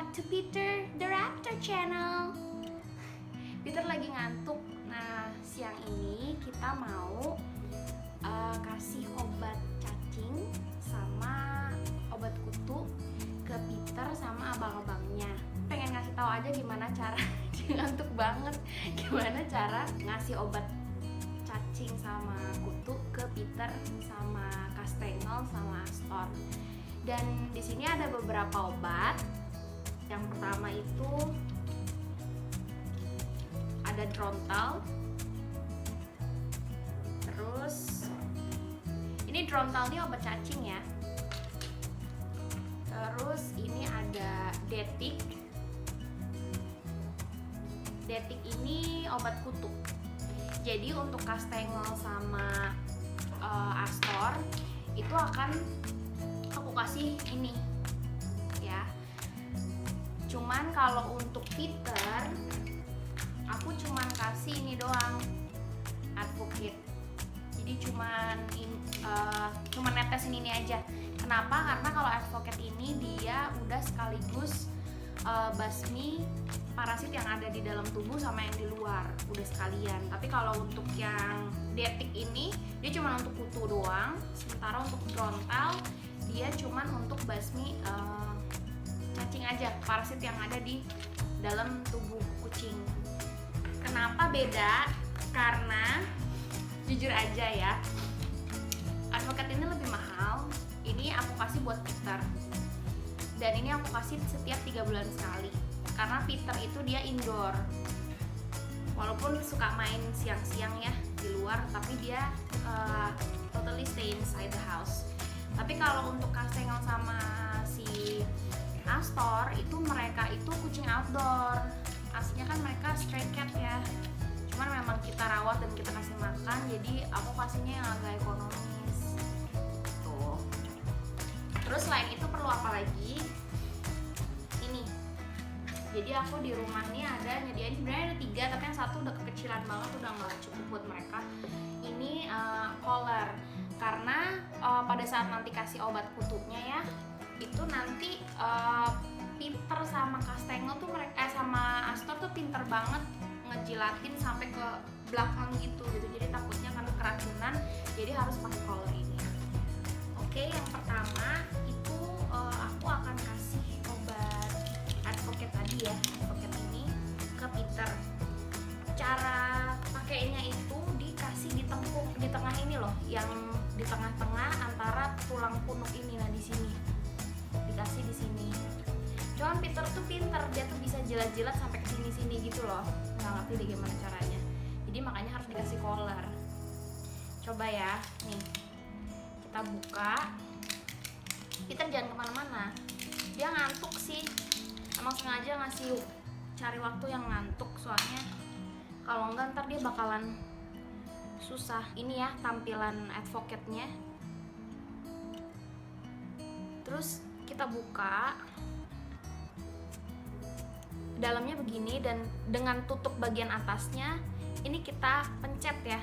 back to Peter the Raptor channel. Peter lagi ngantuk. Nah, siang ini kita mau kasih obat cacing sama obat kutu ke Peter sama abang-abangnya. Pengen ngasih tahu aja gimana cara dia ngantuk banget. Gimana cara ngasih obat cacing sama kutu ke Peter sama Kastengel sama Astor. Dan di sini ada beberapa obat. Yang pertama itu ada Drontal. Terus ini Drontal ini obat cacing ya. Terus ini ada Detik. Detik ini obat kutu. Jadi untuk Kastengel sama Astor itu akan aku kasih ini ya. Cuman kalau untuk Peter aku cuman kasih ini doang, Advocate. Jadi cuman netesin ini aja. Kenapa? Karena kalau Advocate ini dia udah sekaligus basmi parasit yang ada di dalam tubuh sama yang di luar, udah sekalian. Tapi kalau untuk yang Detik ini dia cuma untuk kutu doang. Sementara untuk Drontal dia cuman untuk basmi cacing aja, parasit yang ada di dalam tubuh kucing. Kenapa beda? Karena jujur aja ya, Advocate ini lebih mahal. Ini aku kasih buat Peter. Dan ini aku kasih setiap 3 bulan sekali. Karena Peter itu dia indoor. Walaupun suka main siang-siang ya di luar, tapi dia totally stay inside the house. Tapi kalau untuk Kastengel sama si Astor itu mereka itu kucing outdoor. Aslinya kan mereka stray cat ya. Cuman memang kita rawat dan kita kasih makan, jadi aku kasihnya yang agak ekonomis. Tuh. Terus selain itu perlu apa lagi? Ini. Jadi aku di rumah nih ada nyediain, sebenarnya ada 3 tapi yang satu udah kekecilan banget, udah nggak cukup buat mereka. Ini collar. Karena pada saat nanti kasih obat kutunya ya, itu nanti Peter sama Kastengel tuh mereka sama Astor tuh pinter banget ngejilatin sampai ke belakang gitu. Jadi takutnya karena keracunan, jadi harus pakai collar ini. Oke, yang pertama itu aku akan kasih obat Advocate tadi ya, Advocate ini ke Peter. Cara pakainya itu dikasih di tengah ini loh, yang di tengah-tengah antara tulang punuk ini. Nah di sini dikasih di sini. Cuman Peter tuh pinter, dia tuh bisa jilat-jilat sampai ke sini-sini gitu loh. Nggak ngerti deh gimana caranya. Jadi makanya harus dikasih collar. Coba ya, nih kita buka. Peter jangan kemana-mana. Dia ngantuk sih. Emang sengaja ngasih cari waktu yang ngantuk, soalnya kalau enggak ntar dia bakalan susah. Ini ya tampilan Advocate-nya. Terus kita buka, dalamnya begini, dan dengan tutup bagian atasnya ini kita pencet ya.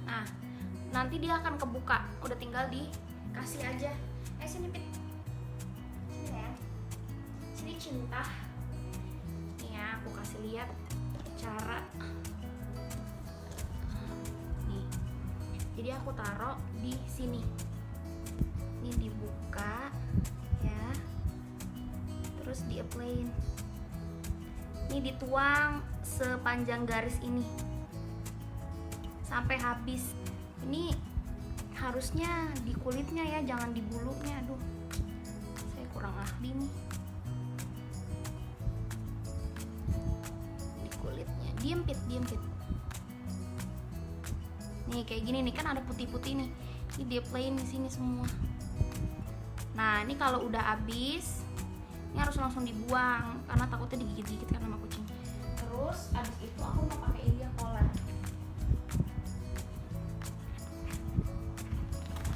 Nah nanti dia akan kebuka, udah tinggal dikasih aja. Sini Pit, sini ya, sini cinta. Nih ya, aku kasih lihat cara. Nih, jadi aku taruh di sini. Ini dibuka ya, terus di-applyin. Ini dituang sepanjang garis ini sampai habis. Ini harusnya di kulitnya ya, jangan di bulunya. Aduh, saya kurang ahli nih. Di kulitnya, diem Pit. Nih kayak gini nih, kan ada putih-putih nih. Ini di-applyin di sini semua. Nah ini kalau udah habis, ini harus langsung dibuang karena takutnya digigit-gigit kan sama kucing. Terus abis itu aku mau pakai dia collar.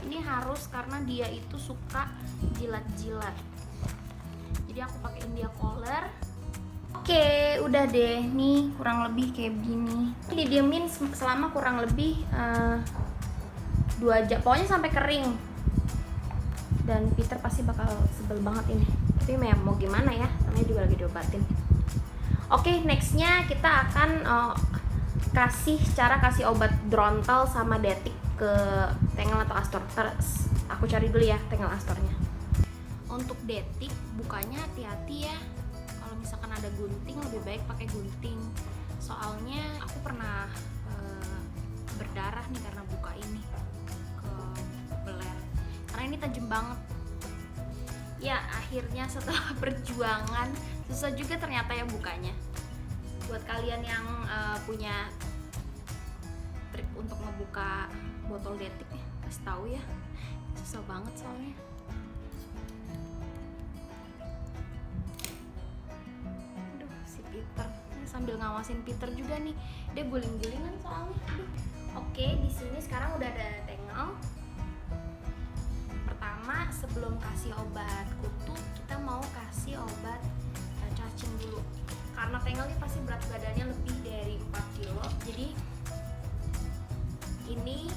Ini harus karena dia itu suka jilat-jilat. Jadi aku pakai dia collar. Oke, udah deh. Nih kurang lebih kayak begini. Ini didiemin selama kurang lebih 2 jam. Pokoknya sampai kering. Dan Peter pasti bakal sebel tebel banget ini, tapi mau gimana ya, namanya juga lagi diobatin. Oke, nextnya kita akan kasih obat Drontal sama Detik ke Tangle atau Astor. Aku cari dulu ya Tangle Astornya. Untuk Detik bukanya hati-hati ya, kalau misalkan ada gunting lebih baik pakai gunting, soalnya aku pernah berdarah nih karena buka ini ke beler, karena ini tajam banget. Ya akhirnya setelah perjuangan susah juga ternyata ya bukanya. Buat kalian yang punya trik untuk ngebuka botol Detik ya, kasih tahu ya, susah banget soalnya. Aduh, si Peter sambil ngawasin Peter juga nih, dia guling-gulingan soalnya. Aduh. Oke, di sini sekarang udah ada Tangle. Pertama, sebelum kasih obat kutu, kita mau kasih obat cacing dulu. Karena Tangle ini pasti berat badannya lebih dari 4 kilo. Jadi ini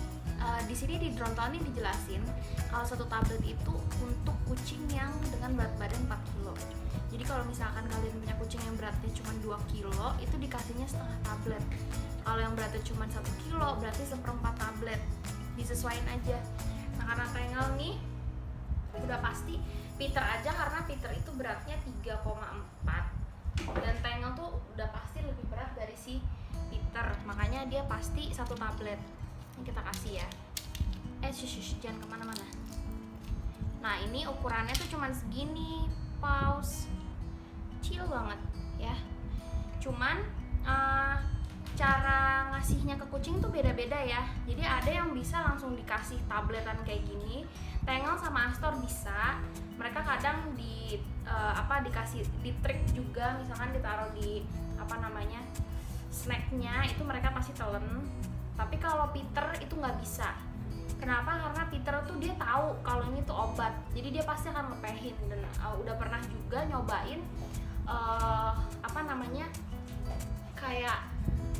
di sini di Drontal ini dijelasin kalau satu tablet itu untuk kucing yang dengan berat badan 4 kilo. Jadi kalau misalkan kalian punya kucing yang beratnya cuma 2 kilo, itu dikasihnya setengah tablet. Kalau yang beratnya cuma 1 kilo, berarti 1/4 tablet. Disesuaikan aja. Nah, karena Tangle nih udah pasti Peter aja, karena Peter itu beratnya 3,4 dan Tangle tuh udah pasti lebih berat dari si Peter, makanya dia pasti 1 tablet. Ini kita kasih ya. Jangan kemana-mana. Nah ini ukurannya tuh cuman segini, paus, kecil banget ya. Cuman cara ngasihnya ke kucing tuh beda-beda ya. Jadi ada yang bisa langsung dikasih tabletan kayak gini. Tangle sama Astor bisa. Mereka kadang dikasih di trik juga, misalkan ditaruh di snacknya itu mereka pasti telan. Tapi kalau Peter itu nggak bisa. Kenapa? Karena Peter tuh dia tahu kalau ini tuh obat, jadi dia pasti akan lepehin. Dan udah pernah juga nyobain kayak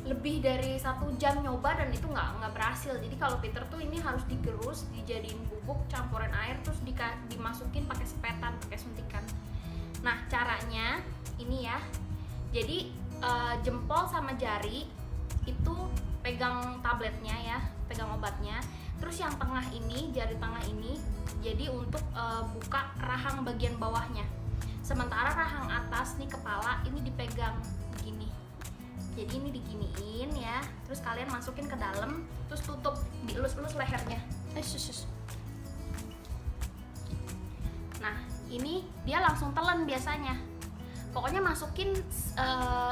lebih dari 1 jam nyoba dan itu nggak berhasil. Jadi kalau Peter tuh ini harus digerus, dijadiin bubuk, campurin air, terus dimasukin pakai sepetan, pakai suntikan. Nah caranya ini ya, jadi jempol sama jari itu pegang tabletnya ya, pegang obatnya. Terus yang tengah ini, jari tengah ini jadi untuk buka rahang bagian bawahnya. Sementara rahang atas nih, kepala ini dipegang begini. Jadi ini diginiin ya, terus kalian masukin ke dalam, terus tutup, dielus-elus lehernya. Nah ini dia langsung telan biasanya. Pokoknya masukin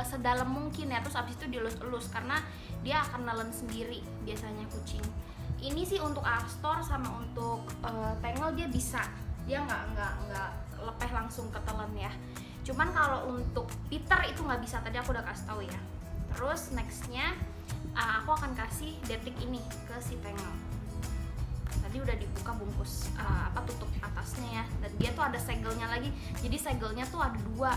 sedalam mungkin ya, terus abis itu dielus-elus karena dia akan nelen sendiri biasanya kucing. Ini sih untuk Astor sama untuk Tangle dia bisa, dia nggak lepeh langsung ketelan ya. Cuman kalau untuk Peter itu nggak bisa, tadi aku udah kasih tahu ya. Terus nextnya aku akan kasih Detik ini ke si Tangle. Tadi udah dibuka bungkus tutup atasnya ya, dan dia tuh ada segelnya lagi. Jadi segelnya tuh ada 2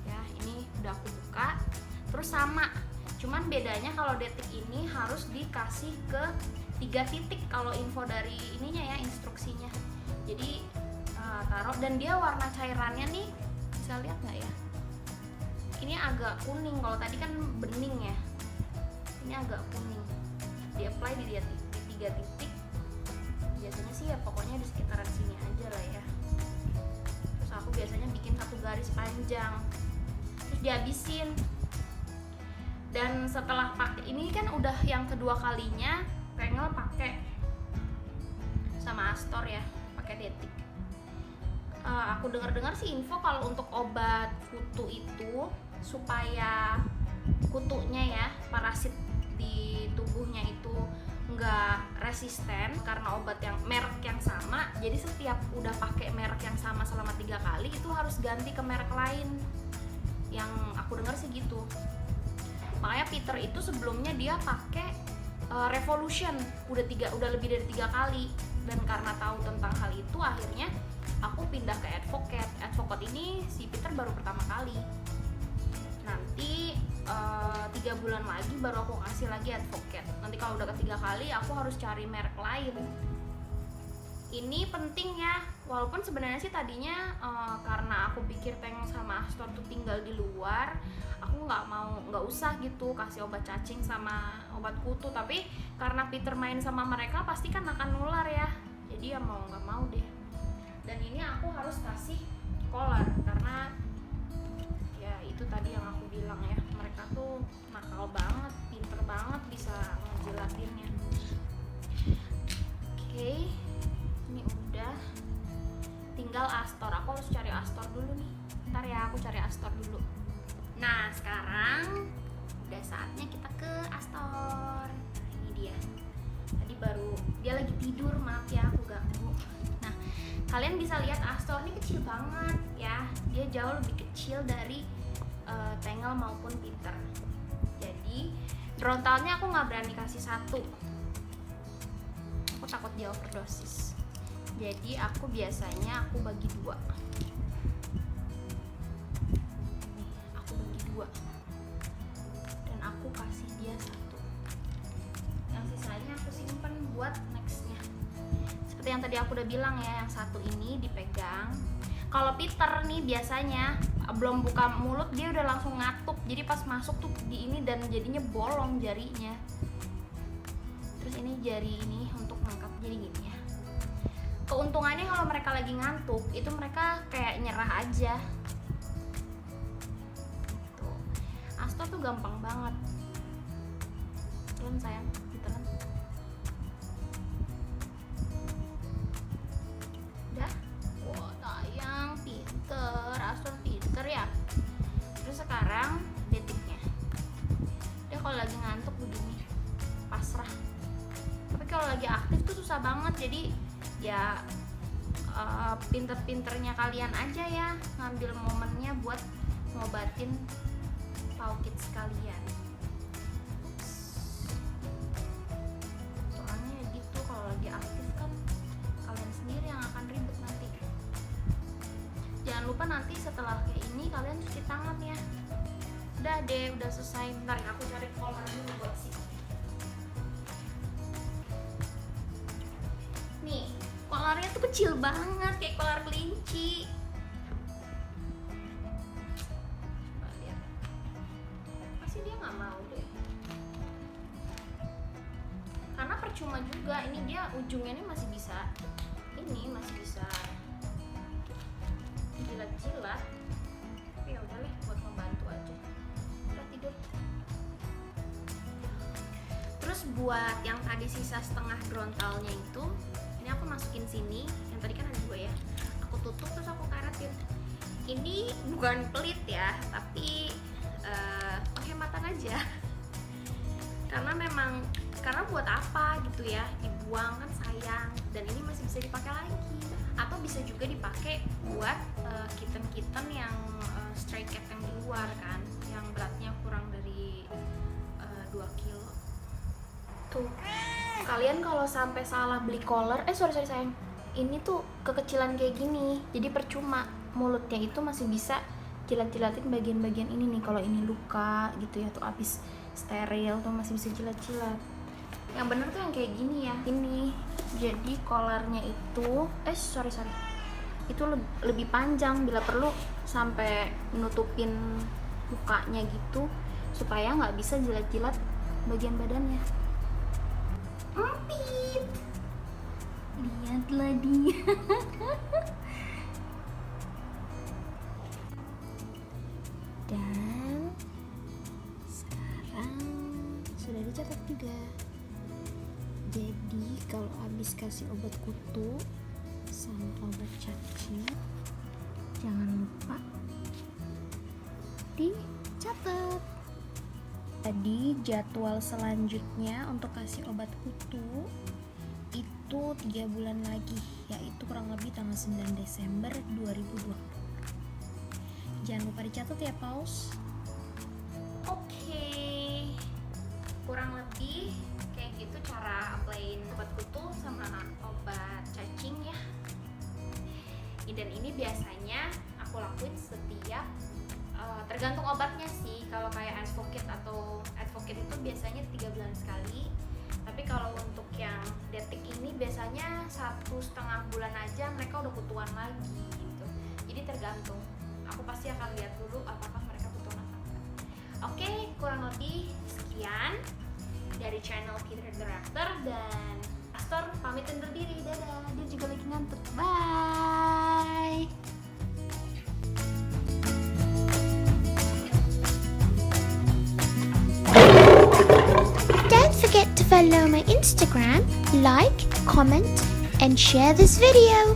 ya. Ini udah aku buka. Terus sama, cuman bedanya kalau Detik ini harus dikasih ke 3 titik kalau info dari ininya ya, instruksinya. Jadi taruh, dan dia warna cairannya nih, bisa lihat nggak ya? Ini agak kuning, kalau tadi kan bening ya. Ini agak kuning. Di apply di 3 titik. Biasanya sih ya pokoknya di sekitaran sini aja lah ya. Terus aku biasanya bikin 1 garis panjang, terus dihabisin. Dan setelah pakai ini kan udah yang kedua kalinya Tangle pakai sama Astor ya, pakai Detik. Aku dengar sih info kalau untuk obat kutu itu supaya kutunya ya, parasit di tubuhnya itu nggak resisten karena obat yang merek yang sama. Jadi setiap udah pakai merek yang sama selama 3 kali itu harus ganti ke merek lain. Yang aku dengar sih gitu. Makanya Peter itu sebelumnya dia pakai Revolution udah lebih dari 3 kali, dan karena tahu tentang hal itu akhirnya aku pindah ke Advocate. Advocate ini si Peter baru pertama kali. Nanti 3 bulan lagi baru aku kasih lagi Advocate. Nanti kalau udah ketiga kali aku harus cari merek lain. Ini penting ya, Walaupun sebenarnya sih tadinya karena aku pikir Tengel sama Astor tuh tinggal di luar, aku nggak usah gitu kasih obat cacing sama obat kutu. Tapi karena Peter main sama mereka pasti kan akan nular ya, jadi ya mau nggak mau deh. Dan ini aku harus kasih collar karena ya itu tadi yang aku bilang ya, mereka tuh nakal banget, pinter banget bisa ngejilatinnya. Oke, ini udah, tinggal Astor. Aku harus cari Astor dulu nih. Ntar ya, aku cari Astor dulu. Nah, sekarang udah saatnya kita ke Astor. Nah, ini dia. Tadi baru, dia lagi tidur, maaf ya aku ganggu. Nah, kalian bisa lihat Astor ini kecil banget ya. Dia jauh lebih kecil dari Tengel maupun Peter. Jadi, Drontalnya aku nggak berani kasih satu. Aku takut dia overdosis. Jadi aku biasanya bagi dua. Nih, aku bagi dua. Dan aku kasih dia satu. Yang sisanya aku simpen buat nextnya. Seperti yang tadi aku udah bilang ya, yang satu ini dipegang. Kalau Peter nih biasanya belum buka mulut dia udah langsung ngatup. Jadi pas masuk tuh di ini dan jadinya bolong jarinya. Terus ini jari ini untuk nangkap jadi gini ya. Keuntungannya kalau mereka lagi ngantuk itu mereka kayak nyerah aja. Tuh. Astor tuh gampang banget. Turun sayang, ditelan. Udah? Wah, sayang, pinter. Astor pinter ya. Terus sekarang detiknya. Dia kalau lagi ngantuk begini, pasrah. Tapi kalau lagi aktif tuh susah banget. Jadi ya pinter-pinternya kalian aja ya ngambil momennya buat ngobatin paukit sekalian. Soalnya gitu, kalau lagi aktif kan kalian sendiri yang akan ribet nanti. Jangan lupa nanti setelah kayak ini kalian cuci tangan ya. Udah deh, udah selesai. Bentar ya, aku cari collar dulu buat sih. Nih, kolarnya tuh kecil banget kayak kolar kelinci. Coba lihat. Pasti dia nggak mau deh. Karena percuma juga, ini dia ujungnya ini masih bisa jilat-jilat. Tapi ya udah deh, buat membantu aja. Udah tidur. Terus buat yang tadi sisa setengah drontalnya itu, ini aku masukin sini. Yang tadi kan ada dua ya, aku tutup terus aku karetin. Ini bukan pelit ya, tapi penghematan aja. Karena buat apa gitu ya, dibuang kan sayang. Dan ini masih bisa dipakai lagi, atau bisa juga dipakai buat kitten yang stray cat yang di luar kan, yang beratnya kurang dari 2 kilo. Tuh, kalian kalau sampai salah beli collar, sorry sayang, ini tuh kekecilan kayak gini, jadi percuma. Mulutnya itu masih bisa jilat-jilatin bagian-bagian ini nih. Kalau ini luka gitu ya, tuh abis steril tuh masih bisa jilat-jilat. Yang bener tuh yang kayak gini ya, ini. Jadi collarnya itu sorry itu lebih panjang, bila perlu sampai nutupin mukanya gitu, supaya nggak bisa jilat-jilat bagian badannya. Empit, lihatlah dia. Dan sekarang sudah dicatat juga. Jadi kalau habis kasih obat kutu sama obat cacing, jangan lupa dicatat. Tadi jadwal selanjutnya untuk kasih obat kutu itu 3 bulan lagi, yaitu kurang lebih tanggal 9 Desember 2020. Jangan lupa dicatat ya, Paus. Oke, kurang lebih kayak gitu cara applyin obat kutu sama obat cacing ya. Dan ini biasanya aku lakuin setiap tergantung obatnya sih. Kalau kayak Advocate itu biasanya 3 bulan sekali. Tapi kalau untuk yang detik ini biasanya 1,5 bulan aja mereka udah kutuan lagi gitu. Jadi tergantung. Aku pasti akan lihat dulu apakah mereka kutuan atau enggak. Oke, kurang lebih sekian dari channel Peter Director, dan Astor pamit undur diri. Dadah, dia juga lagi ngantuk. Bye. Don't forget to follow my Instagram, like, comment, and share this video.